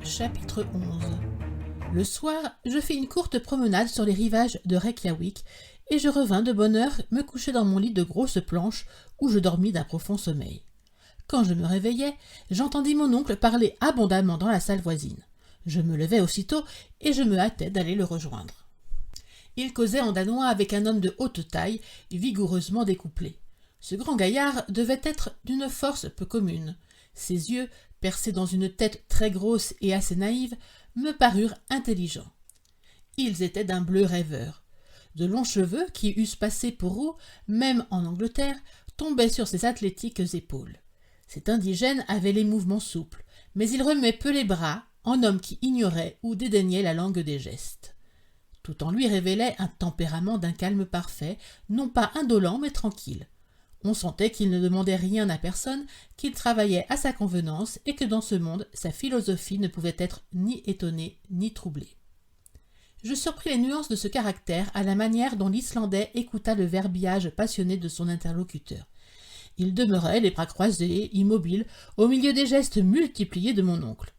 Chapitre 11. Le soir, je fis une courte promenade sur les rivages de Reykjavik et je revins de bonne heure me coucher dans mon lit de grosses planches où je dormis d'un profond sommeil. Quand je me réveillai, j'entendis mon oncle parler abondamment dans la salle voisine. Je me levai aussitôt et je me hâtai d'aller le rejoindre. Il causait en danois avec un homme de haute taille, vigoureusement découplé. Ce grand gaillard devait être d'une force peu commune. Ses yeux, percés dans une tête très grosse et assez naïve, me parurent intelligents. Ils étaient d'un bleu rêveur. De longs cheveux, qui eussent passé pour roux, même en Angleterre, tombaient sur ses athlétiques épaules. Cet indigène avait les mouvements souples, mais il remuait peu les bras, en homme qui ignorait ou dédaignait la langue des gestes. Tout en lui révélait un tempérament d'un calme parfait, non pas indolent mais tranquille. On sentait qu'il ne demandait rien à personne, qu'il travaillait à sa convenance et que dans ce monde, sa philosophie ne pouvait être ni étonnée ni troublée. Je surpris les nuances de ce caractère à la manière dont l'Islandais écouta le verbiage passionné de son interlocuteur. Il demeurait, les bras croisés, immobile, au milieu des gestes multipliés de mon oncle.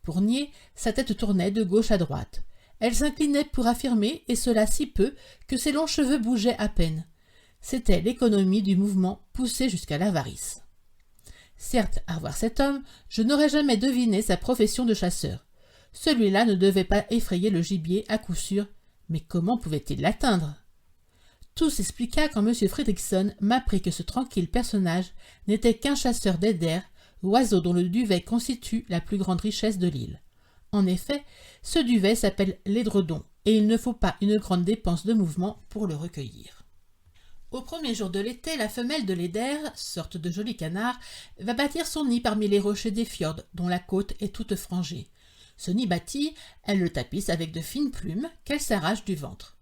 Pour nier, sa tête tournait de gauche à droite. Elle s'inclinait pour affirmer, et cela si peu que ses longs cheveux bougeaient à peine. C'était l'économie du mouvement poussée jusqu'à l'avarice. Certes, à voir cet homme, je n'aurais jamais deviné sa profession de chasseur. Celui-là ne devait pas effrayer le gibier à coup sûr, mais comment pouvait-il l'atteindre? Tout s'expliqua quand M. Fridriksson m'apprit que ce tranquille personnage n'était qu'un chasseur d'eider, oiseau dont le duvet constitue la plus grande richesse de l'île. En effet, ce duvet s'appelle l'édredon, et il ne faut pas une grande dépense de mouvement pour le recueillir. Au premier jour de l'été, la femelle de l'eider, sorte de joli canard, va bâtir son nid parmi les rochers des fjords, dont la côte est toute frangée. Ce nid bâti, elle le tapisse avec de fines plumes qu'elle s'arrache du ventre.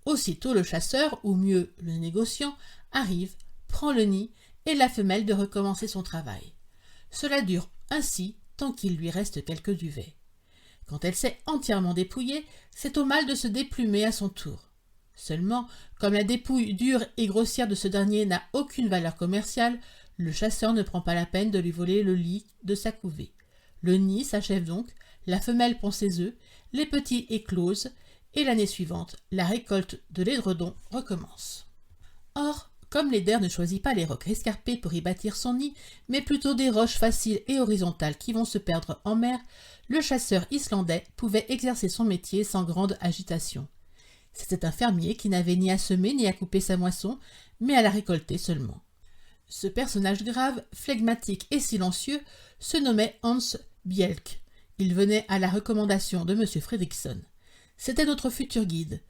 Aussitôt le chasseur, ou mieux le négociant, arrive, prend le nid, et la femelle de recommencer son travail. Cela dure ainsi tant qu'il lui reste quelques duvets. Quand elle s'est entièrement dépouillée, c'est au mâle de se déplumer à son tour. Seulement, comme la dépouille dure et grossière de ce dernier n'a aucune valeur commerciale, le chasseur ne prend pas la peine de lui voler le lit de sa couvée. Le nid s'achève donc, la femelle pond ses œufs, les petits éclosent, et l'année suivante, la récolte de l'édredon recommence. Or, comme l'eider ne choisit pas les rocs escarpés pour y bâtir son nid, mais plutôt des roches faciles et horizontales qui vont se perdre en mer, le chasseur islandais pouvait exercer son métier sans grande agitation. C'était un fermier qui n'avait ni à semer ni à couper sa moisson, mais à la récolter seulement. Ce personnage grave, flegmatique et silencieux se nommait Hans Bjelke. Il venait à la recommandation de M. Fridriksson. C'était notre futur guide.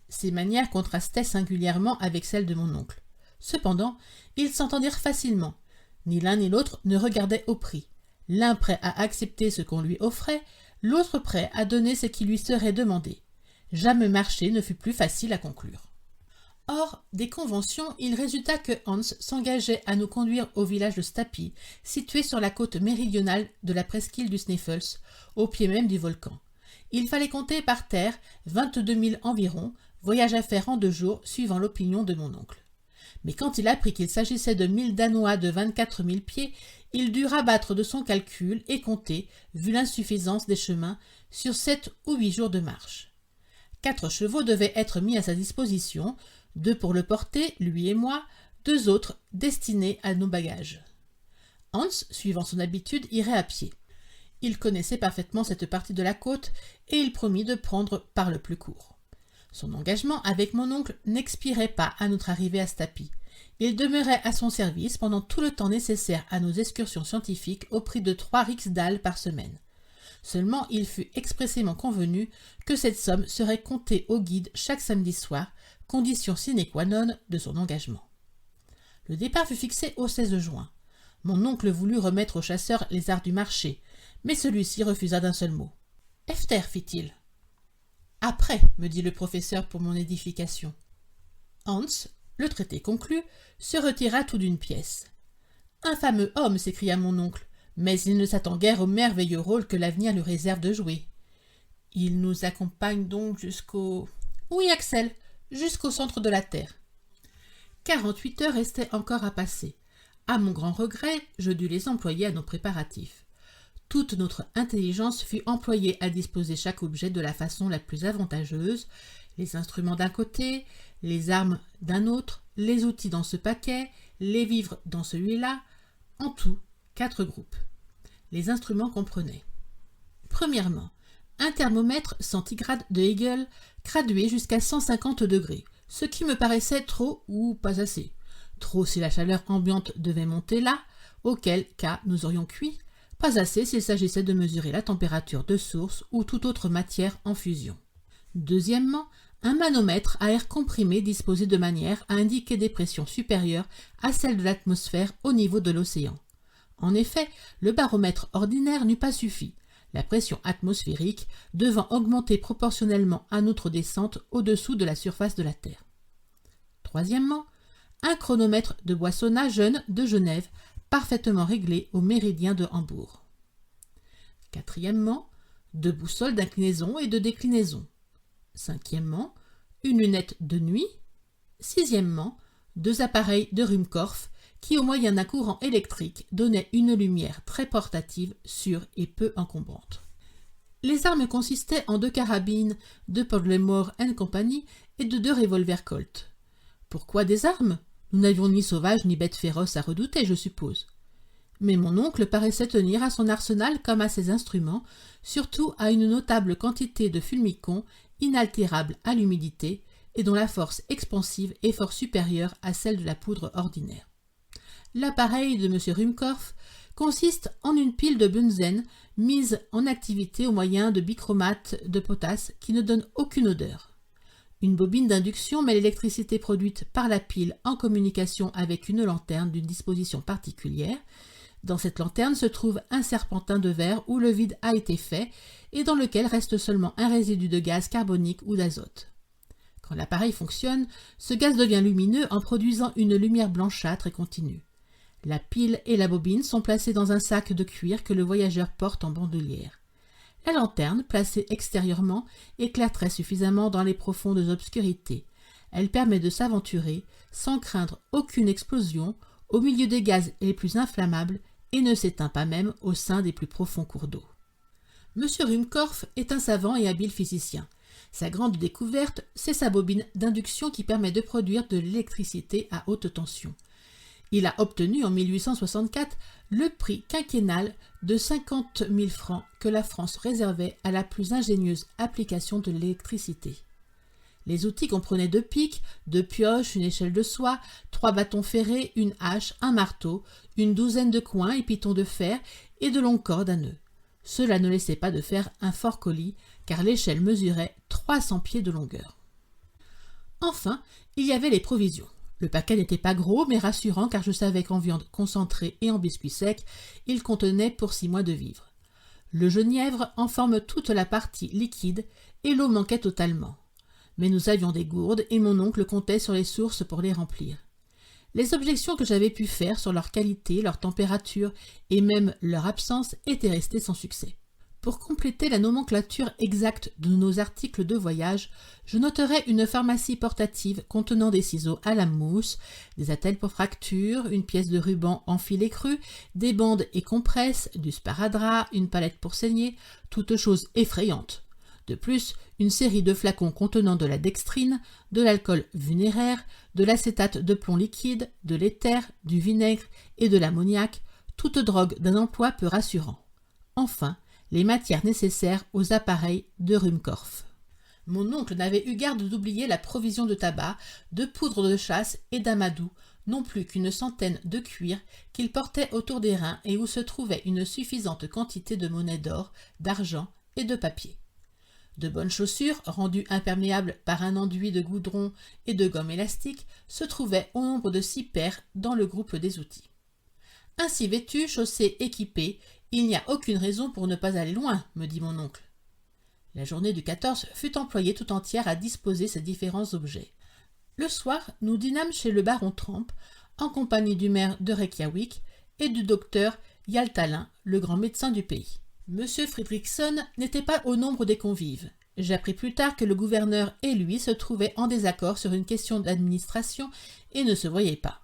Ses manières contrastaient singulièrement avec celles de mon oncle. Cependant, ils s'entendirent facilement. Ni l'un ni l'autre ne regardait au prix. L'un prêt à accepter ce qu'on lui offrait, l'autre prêt à donner ce qui lui serait demandé. Jamais marché ne fut plus facile à conclure. Or, des conventions, il résulta que Hans s'engageait à nous conduire au village de Stapi, situé sur la côte méridionale de la presqu'île du Sneffels, au pied même du volcan. Il fallait compter par terre 22 000 environ, voyage à faire en 2 jours, suivant l'opinion de mon oncle. Mais quand il apprit qu'il s'agissait de 1000 Danois de 24 000 pieds, il dut rabattre de son calcul et compter, vu l'insuffisance des chemins, sur 7 ou 8 jours de marche. 4 chevaux devaient être mis à sa disposition, 2 pour le porter, lui et moi, 2 autres destinés à nos bagages. Hans, suivant son habitude, irait à pied. Il connaissait parfaitement cette partie de la côte et il promit de prendre par le plus court. Son engagement avec mon oncle n'expirait pas à notre arrivée à Stapi. Il demeurait à son service pendant tout le temps nécessaire à nos excursions scientifiques au prix de 3 riksdals par semaine. Seulement, il fut expressément convenu que cette somme serait comptée au guide chaque samedi soir, condition sine qua non de son engagement. Le départ fut fixé au 16 juin. Mon oncle voulut remettre au chasseur les arts du marché, mais celui-ci refusa d'un seul mot. « Efter, fit-il. »« Après, me dit le professeur pour mon édification. » Hans, le traité conclu, se retira tout d'une pièce. « Un fameux homme, s'écria mon oncle. Mais il ne s'attend guère au merveilleux rôle que l'avenir lui réserve de jouer. Il nous accompagne donc jusqu'au... Oui, Axel, jusqu'au centre de la Terre. 48 heures restaient encore à passer. À mon grand regret, je dus les employer à nos préparatifs. Toute notre intelligence fut employée à disposer chaque objet de la façon la plus avantageuse, les instruments d'un côté, les armes d'un autre, les outils dans ce paquet, les vivres dans celui-là, en tout 4 groupes. Les instruments comprenaient: premièrement, un thermomètre centigrade de Hegel gradué jusqu'à 150 degrés, ce qui me paraissait trop ou pas assez. Trop si la chaleur ambiante devait monter là, auquel cas nous aurions cuit, pas assez s'il s'agissait de mesurer la température de source ou toute autre matière en fusion. Deuxièmement, un manomètre à air comprimé disposé de manière à indiquer des pressions supérieures à celles de l'atmosphère au niveau de l'océan. En effet, le baromètre ordinaire n'eût pas suffi, la pression atmosphérique devant augmenter proportionnellement à notre descente au-dessous de la surface de la Terre. Troisièmement, un chronomètre de Boissonnat jeune de Genève, parfaitement réglé au méridien de Hambourg. Quatrièmement, 2 boussoles d'inclinaison et de déclinaison. Cinquièmement, une lunette de nuit. Sixièmement, 2 appareils de Ruhmkorff qui, au moyen d'un courant électrique, donnaient une lumière très portative, sûre et peu encombrante. Les armes consistaient en 2 carabines de Podlemore & Company et de 2 revolvers Colt. Pourquoi des armes? Nous n'avions ni sauvages ni bêtes féroces à redouter, je suppose. Mais mon oncle paraissait tenir à son arsenal comme à ses instruments, surtout à une notable quantité de fulmicons inaltérables à l'humidité et dont la force expansive est fort supérieure à celle de la poudre ordinaire. L'appareil de M. Ruhmkorff consiste en une pile de bunzen mise en activité au moyen de bichromate de potasse qui ne donne aucune odeur. Une bobine d'induction met l'électricité produite par la pile en communication avec une lanterne d'une disposition particulière. Dans cette lanterne se trouve un serpentin de verre où le vide a été fait et dans lequel reste seulement un résidu de gaz carbonique ou d'azote. Quand l'appareil fonctionne, ce gaz devient lumineux en produisant une lumière blanchâtre et continue. La pile et la bobine sont placées dans un sac de cuir que le voyageur porte en bandoulière. La lanterne, placée extérieurement, éclaire très suffisamment dans les profondes obscurités. Elle permet de s'aventurer, sans craindre aucune explosion, au milieu des gaz les plus inflammables et ne s'éteint pas même au sein des plus profonds cours d'eau. M. Ruhmkorff est un savant et habile physicien. Sa grande découverte, c'est sa bobine d'induction qui permet de produire de l'électricité à haute tension. Il a obtenu en 1864 le prix quinquennal de 50 000 francs que la France réservait à la plus ingénieuse application de l'électricité. Les outils comprenaient 2 pics, 2 pioches, une échelle de soie, 3 bâtons ferrés, une hache, un marteau, une douzaine de coins et pitons de fer et de longues cordes à nœuds. Cela ne laissait pas de faire un fort colis, car l'échelle mesurait 300 pieds de longueur. Enfin, il y avait les provisions. Le paquet n'était pas gros, mais rassurant, car je savais qu'en viande concentrée et en biscuits secs, il contenait pour 6 mois de vivres. Le genièvre en forme toute la partie liquide, et l'eau manquait totalement. Mais nous avions des gourdes, et mon oncle comptait sur les sources pour les remplir. Les objections que j'avais pu faire sur leur qualité, leur température, et même leur absence, étaient restées sans succès. Pour compléter la nomenclature exacte de nos articles de voyage, je noterai une pharmacie portative contenant des ciseaux à la mousse, des attelles pour fractures, une pièce de ruban en filet cru, des bandes et compresses, du sparadrap, une palette pour saigner, toutes choses effrayantes. De plus, une série de flacons contenant de la dextrine, de l'alcool funéraire, de l'acétate de plomb liquide, de l'éther, du vinaigre et de l'ammoniac, toute drogue d'un emploi peu rassurant. Enfin, les matières nécessaires aux appareils de Ruhmkorff. Mon oncle n'avait eu garde d'oublier la provision de tabac, de poudre de chasse et d'amadou, non plus qu'une centaine de cuirs qu'il portait autour des reins et où se trouvait une suffisante quantité de monnaie d'or, d'argent et de papier. De bonnes chaussures, rendues imperméables par un enduit de goudron et de gomme élastique, se trouvaient au nombre de 6 paires dans le groupe des outils. Ainsi vêtu, chaussé, équipé, il n'y a aucune raison pour ne pas aller loin, me dit mon oncle. La journée du 14 fut employée tout entière à disposer ces différents objets. Le soir, nous dînâmes chez le baron Tramp, en compagnie du maire de Reykjavik et du docteur Hjaltalin, le grand médecin du pays. Monsieur Fridriksson n'était pas au nombre des convives. J'appris plus tard que le gouverneur et lui se trouvaient en désaccord sur une question d'administration et ne se voyaient pas.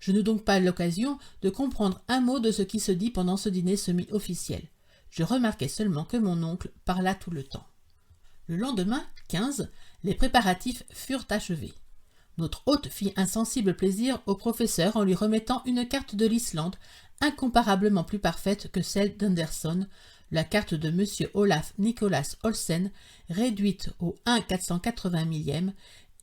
Je n'eus donc pas l'occasion de comprendre un mot de ce qui se dit pendant ce dîner semi-officiel. Je remarquai seulement que mon oncle parla tout le temps. Le lendemain, 15, les préparatifs furent achevés. Notre hôte fit un sensible plaisir au professeur en lui remettant une carte de l'Islande incomparablement plus parfaite que celle d'Anderson, la carte de M. Olaf Nicolas Olsen, réduite au 1/480 millième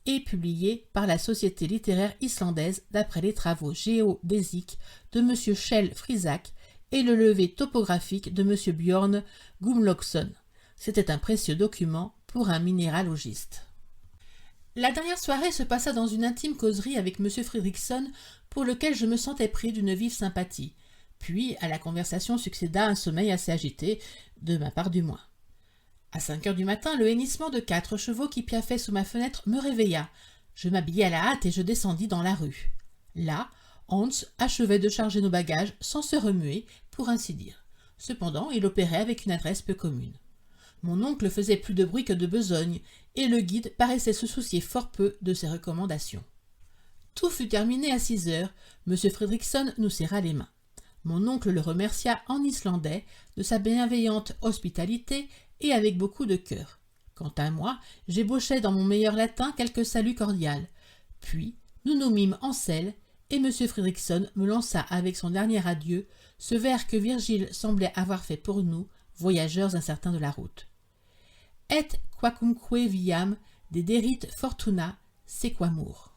et publiée par la Société littéraire islandaise d'après les travaux géodésiques de M. Kjell Frisak et le levé topographique de M. Björn Gumlaugsson. C'était un précieux document pour un minéralogiste. La dernière soirée se passa dans une intime causerie avec M. Fridriksson, pour lequel je me sentais pris d'une vive sympathie. Puis, à la conversation succéda un sommeil assez agité, de ma part du moins. À 5 heures du matin, le hennissement de 4 chevaux qui piaffaient sous ma fenêtre me réveilla. Je m'habillai à la hâte et je descendis dans la rue. Là, Hans achevait de charger nos bagages sans se remuer, pour ainsi dire. Cependant, il opérait avec une adresse peu commune. Mon oncle faisait plus de bruit que de besogne, et le guide paraissait se soucier fort peu de ses recommandations. Tout fut terminé à 6 heures. M. Fridriksson nous serra les mains. Mon oncle le remercia en islandais de sa bienveillante hospitalité et avec beaucoup de cœur. Quant à moi, j'ébauchai dans mon meilleur latin quelques saluts cordiaux. Puis, nous nous mîmes en selle, et M. Fridriksson me lança avec son dernier adieu ce vers que Virgile semblait avoir fait pour nous, voyageurs incertains de la route. Et quacumque viam dederit fortuna sequamur.